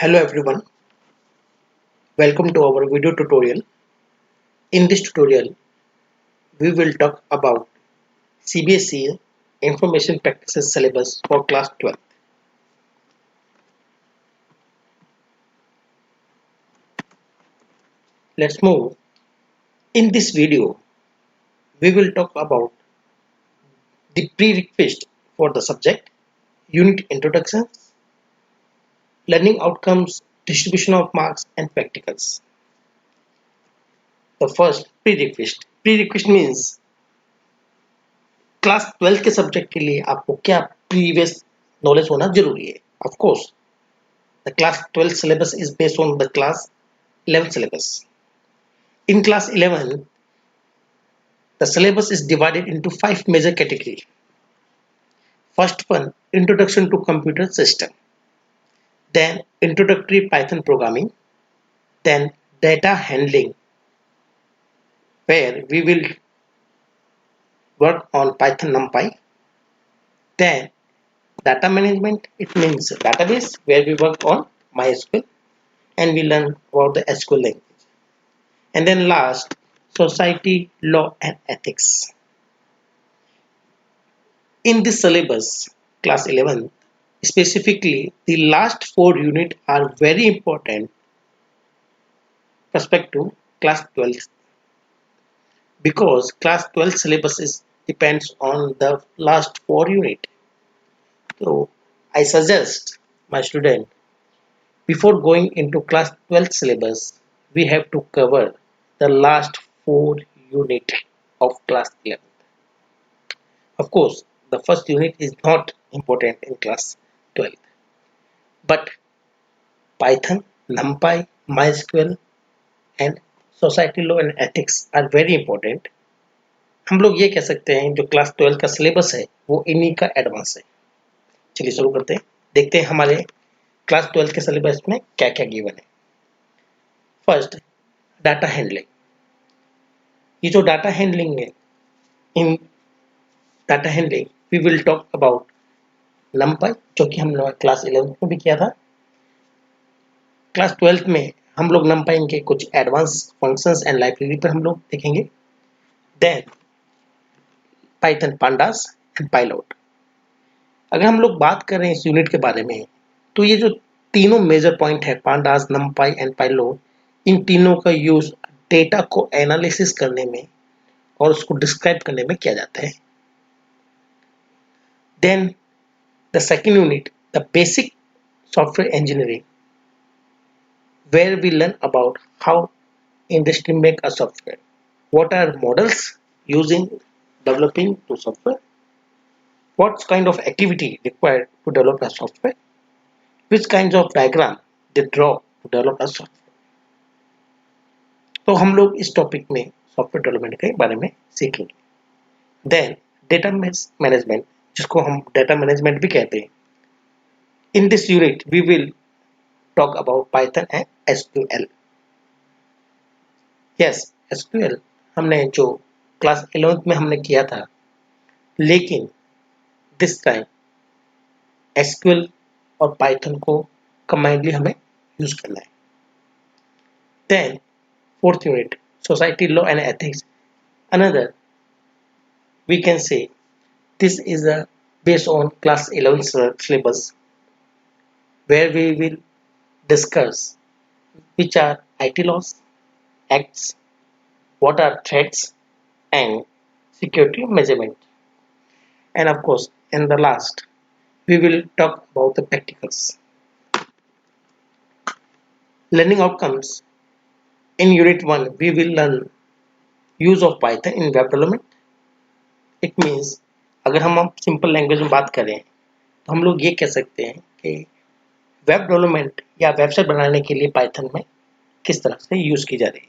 Hello everyone, welcome to our video tutorial. In this tutorial, we will talk about CBSE Information Practices syllabus for class 12. Let's move. In this video, we will talk about the prerequisite for the subject, unit introductions, learning outcomes, distribution of marks and practicals. The first prerequisite. Prerequisite means class 12 के subject के लिए आपको क्या previous knowledge होना जरूरी है. Of course the class 12 syllabus is based on the class 11 syllabus. In class 11, the syllabus is divided into 5 major categories. First one, introduction to computer system. Then introductory Python programming. Then data handling, where we will work on Python NumPy. Then data management, it means database, where we work on MySQL and we learn about the SQL language. And then last, society, law and ethics. In this syllabus, class 11, specifically the last 4 units are very important respect to class 12, because class 12 syllabus depends on the last 4 units. So I suggest my student, before going into class 12 syllabus, we have to cover the last 4 units of class 11. Of course, the first unit is not important in class 12, but Python, NumPy, MySQL and society law and ethics are very important. हम लोग ये कह सकते हैं जो class 12 का syllabus है वो इन्हीं का एडवांस है. चलिए शुरू करते हैं, देखते हैं हमारे क्लास 12 के सिलेबस में क्या क्या गिवन है. First, data handling. ये जो डाटा हैंडलिंग है, in data handling we will talk about NumPy, जो कि हम लोग क्लास 11 में भी किया था. क्लास 12 में हम लोग NumPy के कुछ एडवांस फंक्शंस एंड लाइब्रेरी पर हम लोग देखेंगे. Then Python pandas and pyplot. अगर हम लोग बात कर रहे हैं इस यूनिट के बारे में, तो ये जो तीनों मेजर पॉइंट है, पांडास, NumPy एंड पाइलॉट, इन तीनों का यूज डेटा को एनालिसिस करने में और उसको डिस्क्राइब करने में किया जाता है. Then the second unit, the basic software engineering, where we learn about how industry make a software, what are models using developing to software, what kind of activity required to develop a software, which kinds of diagram they draw to develop a software. तो हम लोग इस topic में software development के बारे में सीखेंगे. Then data management, जिसको हम डेटा मैनेजमेंट भी कहते हैं. In this unit we will talk about Python and SQL. Yes, SQL हमने जो क्लास 11th में हमने किया था, लेकिन दिस टाइम SQL और Python को कंबाइनली हमें यूज करना है. Then fourth unit, society law and ethics. Another we can say this is a based on class 11 syllabus, where we will discuss which are IT laws, acts, what are threats and security measurement. And of course, in the last, we will talk about the practicals. Learning outcomes. In unit 1, we will learn use of Python in web development. It means अगर हम simple language में बात करें तो हम लोग ये कह सकते हैं कि वेब डेवलपमेंट या वेबसाइट बनाने के लिए पाइथन में किस तरह से यूज की जा रही है.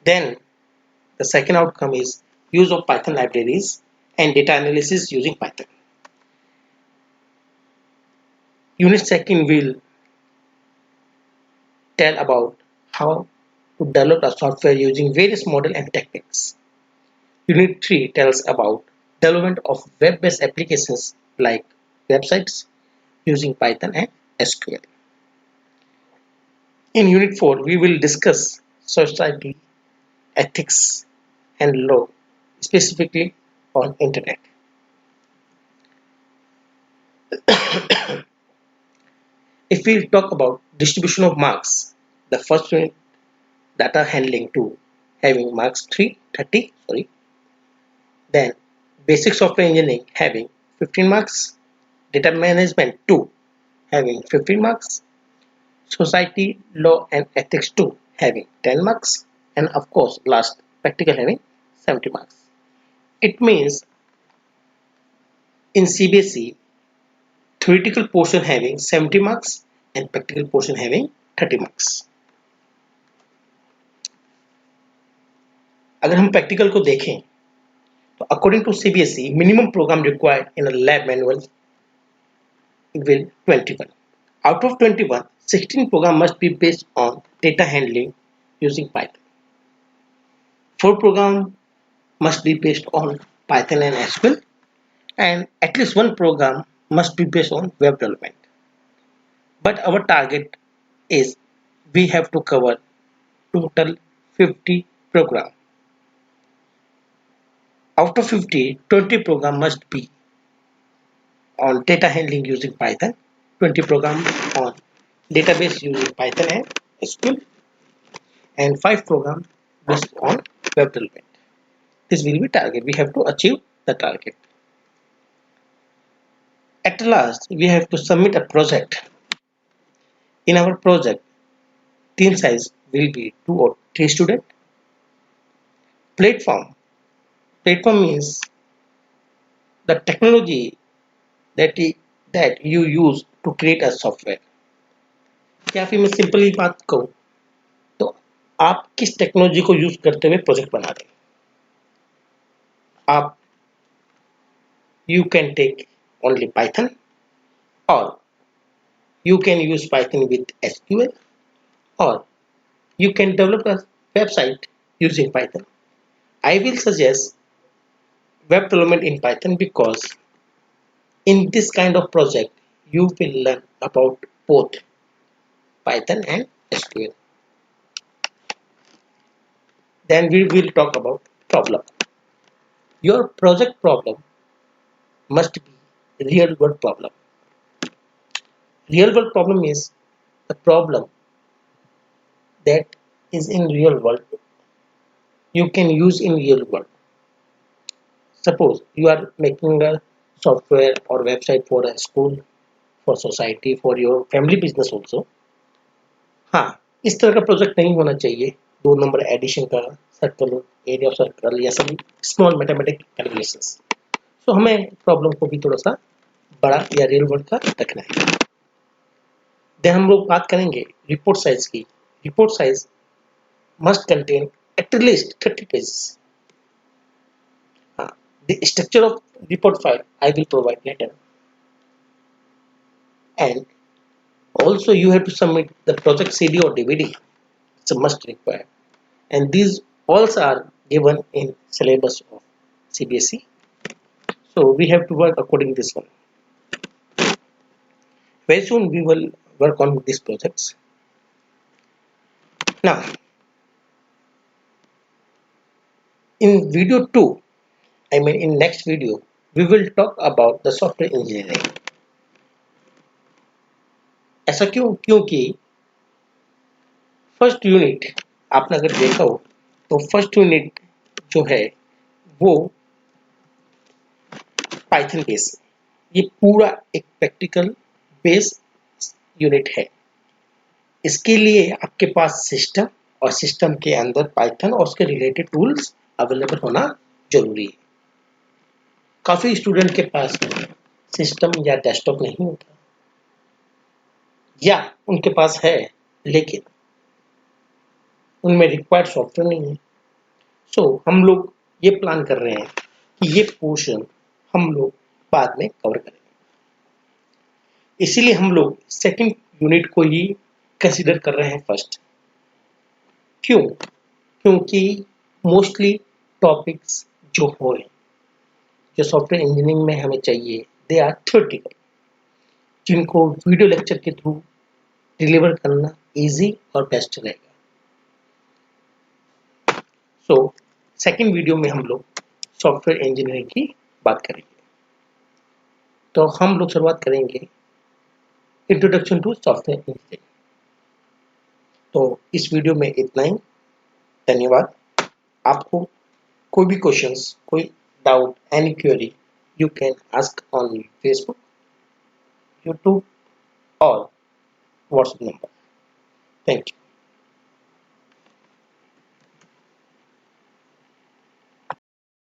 Then the second outcome is use of Python libraries and data analysis using Python. Unit second will tell about how to develop a software using various model and techniques. Unit 3 tells about development of web-based applications like websites using Python and SQL. In Unit 4, we will discuss society, ethics, and law, specifically on Internet. If we talk about distribution of marks, the first unit, data handling 2, having marks 30, then basic software engineering having 15 marks, data management 2 having 15 marks, society, law and ethics 2 having 10 marks, and of course last practical having 70 marks. It means in CBSE, theoretical portion having 70 marks and practical portion having 30 marks. अगर हम practical को देखें तो according to CBSE, minimum program required in a lab manual will 21. Out of 21, 16 program must be based on data handling using Python. 4 program must be based on Python and SQL, and at least one program must be based on web development. But our target is we have to cover total 50 program. Out of 50, 20 program must be on data handling using Python, 20 program on database using Python and SQL, and 5 program based on web development. This will be target. We have to achieve the target. At last, we have to submit a project. In our project, team size will be 2 or 3 students. Platform means the technology that you use to create a software. या फिर मैं simply बात कहूँ तो आप किस technology को use करते हुए प्रोजेक्ट बना रहे हैं. आप you can take only Python, or you can use Python with SQL, or you can develop a website using Python. I will suggest web development in Python because in this kind of project you will learn about both Python and SQL. Then we will talk about problem. Your project problem must be real world problem. Real world problem is a problem that is in real world. You can use in real world. Suppose you are making a software or website for a school, for society, for your family business also. हाँ, इस तरह का project नहीं होना चाहिए 2 number addition का, circle, area of circle या सभी स्मॉल मैथमेटिक कैलकुलेशंस. सो हमें प्रॉब्लम को भी थोड़ा सा बड़ा या रियल वर्ल्ड का रखना है. देन हम लोग बात करेंगे रिपोर्ट साइज की. Report size must contain at least 30 pages. हाँ, the structure of report file I will provide later. And also you have to submit the project CD or DVD. It's a must required, and these also are given in syllabus of CBSE, so we have to work according to this one. Very soon we will work on these projects. Now in video 2, I mean in next video, we will talk about the software engineering. ऐसा क्योंकि first unit आपने अगर देखा हो तो first unit जो है वो पाइथन बेस. ये पूरा एक प्रैक्टिकल बेस यूनिट है. इसके लिए आपके पास सिस्टम और सिस्टम के अंदर पाइथन और उसके रिलेटेड टूल्स अवेलेबल होना जरूरी है. काफी स्टूडेंट के पास सिस्टम या डेस्कटॉप नहीं होता, या उनके पास है लेकिन उनमें रिक्वायर्ड सॉफ्टवेयर नहीं है. सो हम लोग ये प्लान कर रहे हैं कि ये पोर्शन हम लोग बाद में कवर करेंगे. इसीलिए हम लोग सेकंड यूनिट को ही कंसीडर कर रहे हैं फर्स्ट. क्योंकि मोस्टली टॉपिक्स जो सॉफ्टवेयर इंजीनियरिंग में हमें चाहिए दे आर थ्योरेटिकल, जिनको वीडियो लेक्चर के थ्रू डिलीवर करना इजी और बेस्ट रहेगा। सो सेकंड वीडियो में हम लोग सॉफ्टवेयर इंजीनियरिंग की बात करेंगे। तो हम लोग शुरुआत करेंगे इंट्रोडक्शन टू सॉफ्टवेयर इंजीनियरिंग। तो इस वीडियो में इतना ही। धन्यवाद। आपको कोई भी क्वेश्चंस, कोई doubt, any query, you can ask on Facebook, YouTube or WhatsApp number. Thank you.